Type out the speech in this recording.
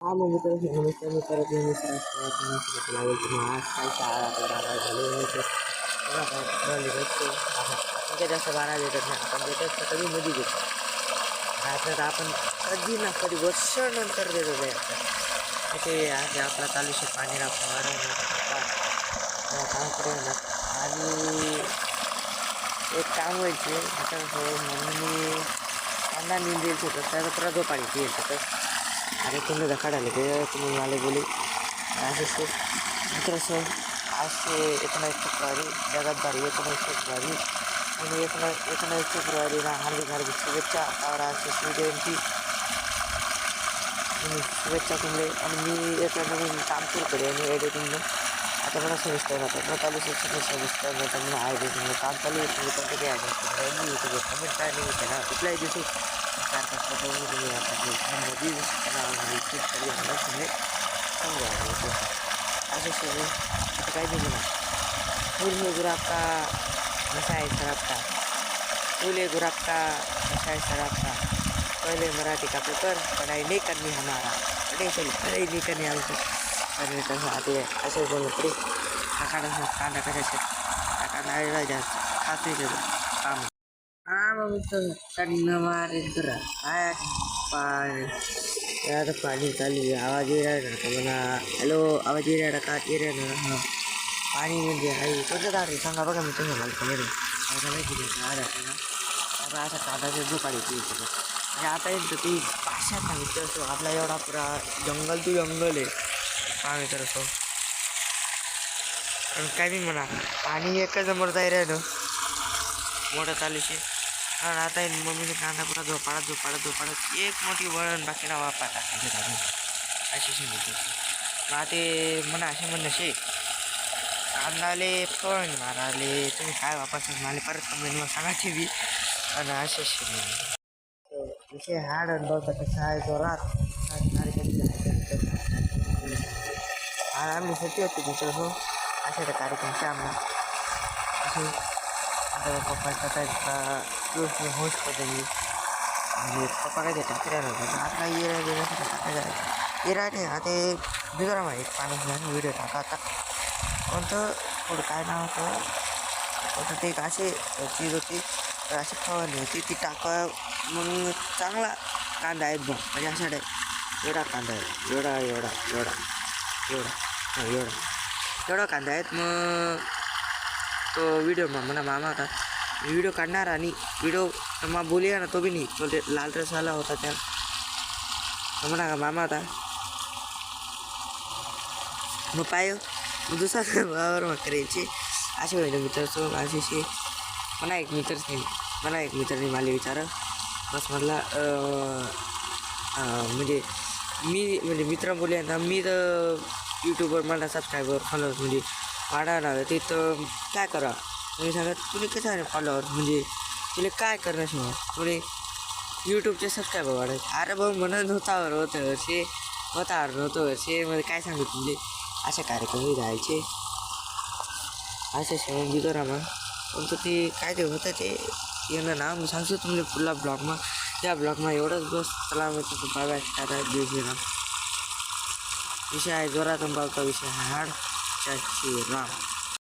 हां, मग नमस्कार मी परत मित्र लागेल तुम्ही आज काय शाळा बारा झाले आपण काय जास्त बारा देतात नाही आपण देतात तर कधी मध्ये देतो आता आपण कधी ना कधी वर्षानंतर देतो आहे आपण ते आज आपला तालुक्यात पाणी फवारा काय करूया आणि एक काम व्हायचे आता मम्मीने कांदा निंदेल होतं त्याचा प्रदो पाणी येईल तर आणि तुम्ही दखाडाले ते तुम्ही मला बोले असं मित्र सर आज ते 19 फेब्रुवारी जगात भारी 19 फेब्रुवारी आणि 19 फेब्रुवारीला हार्दिक शुभेच्छा और आज शिवजयंती शुभेच्छा तुम्ही आणि मी एक नवीन काम सुरू करेन आणि एडिटिंग आता मला सेमिस्टर राहतात मग चालू सेमिस्टर नंतर मला एडिटिंग काम चालू आहे तुम्ही कोणतं काही ॲडिटिंग मी युट्यूबवर कमेंट काय नाही होते ना कुठल्याही दिवशी 4-5 फोटो तुम्ही आता मोदी शेतकरी मला तुम्ही समजा असे सगळे आता काय दिलं ना फूल है गुलाब का नशा है शराब का फूल है गुलाब का नशा है शराब का पहले मराठी का पेपर पढ़ाई नहीं करनी हमारा पढ़ाई नहीं करनी आमचं आणि तसं आता असे बोललं तरी कांदा कशाचे कांदा जास्त खात नाही काम हां मग कन्न मारे तुरा काय आता पाणी चालू आहे आवाज येणार का मला हॅलो आवाज येणार का येणार हां पाणी म्हणजे आहे कोणतं दार रे सांगा बघा मी तुम्हाला मला कमेंट आता माहिती नाही आता असा कांदाचे जो काढायची म्हणजे आता येईल तर ती भाषा सांगितलं असं आपला एवढा पुरा जंगल टू जंगल आहे पाणी तर असं आणि काय मी म्हणा पाणी एकच नंबर जाय राहिलं मोठं चालूशे आणि आता मम्मीने कांदा पुरा झोपाडत एक मोठी वळण बाकीला वापा टाकायचे अशी सांगितलं मग ते म्हणा असे म्हणणं कांदाले फळ माराले तुम्ही काय वापरतात मला परत कमेंटवर सांगायची बी आणि असे विषय हाड अनुभवता कसं आहे जोरात आम्ही सती होती मित्र हो अशा कार्यक्रमचे आम्हाला असे आता पप्पा कथा होस्ट पद्धती म्हणजे पप्पा काय ते टाकऱ्या आता येरा देण्यासाठी टाकायचं येरा नाही आता बिगरा माहिती एक पाणी व्हिडिओ टाका आता कोणतं थोडं काय नाव होतं कोणतं ते एक असे चीज होती तर अशी फवारणी होती ती टाका मग चांगला कांदा आहे बघ म्हणजे असा टाईप एवढा कांदा आहे एवढा कांदा आहेत मग तो व्हिडिओ म्हणा मामा होता व्हिडिओ काढणार आणि व्हिडिओ मग बोलूया ना तो बी नाही तो लाल ड्रेस आला होता त्या म्हणा का मामा होता मग पाय मग दुसरा बरोबर मग करायची असे व्हायला मित्राचं अशी मला एक मित्राने मला विचारलं बस म्हटला म्हणजे मित्र बोलले ना मी तर यूट्यूबवर मला सबस्क्रायबर फॉलोअर्स म्हणजे वाढायला हवं ते तर काय करा तुम्ही सांगत तुला कसं आहे फॉलोअर म्हणजे तुला काय करणं शिवाय तुला यूट्यूबचे सबस्क्रायबर वाढायचे अरे भाऊ म्हणत होतं वर्षे नव्हतं वर्षे मध्ये काय सांगू म्हणजे अशा कार्यक्रम जायचे असे शेवण बिगर आम्हा पण ते काय ते होतं ते येणं ना मी सांगतो तुम्ही पुढला ब्लॉगमा त्या ब्लॉगमा एवढंच बस चला मी तुझं बाय आता दिवशी ना विषय आहे जोरात बाबा विषय हाड राम